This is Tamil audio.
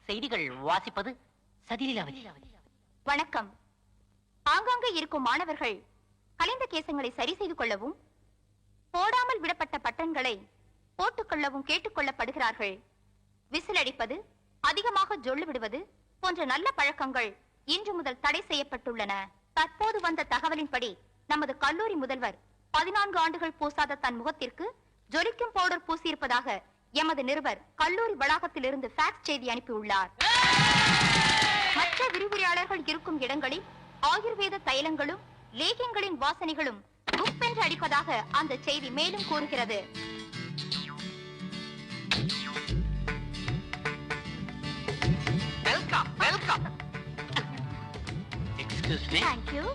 செய்திகள் வாசிப்பது சதிலீலாவதி. வணக்கம். ஆங்காங்கே இருக்கும் மாணவர்கள் கலைந்த கேசங்களை சரி செய்து கொள்ளவும், போடாமல் விடப்பட்ட பட்டன்களை போட்டுக்கொள்ளவும் கேட்டுக்கொள்ளப்படுகிறார்கள். விசிலடிப்பது, அதிகமாக ஜொல்லு விடுவது போன்ற நல்ல பழக்கங்கள் இன்று முதல் தடை செய்யப்பட்டுள்ளன. தற்போது வந்த தகவலின்படி நமது கல்லூரி முதல்வர் 14 ஆண்டுகள் பூசாத தன் முகத்திற்கு ஜொலிக்கும் பவுடர் பூசியிருப்பதாக எமது நிருபர் கல்லூரி வளாகத்திலிருந்து ஃபேக்ஸ் செய்தி அனுப்பியுள்ளார். மற்ற விரிவுரையாளர்கள் இருக்கும் இடங்களில் ஆயுர்வேத தைலங்களும் லேகியங்களின் வாசனைகளும் குப்பென்று அடிப்பதாக அந்த செய்தி மேலும் கூறுகிறது. Welcome welcome. Excuse me. Thank you.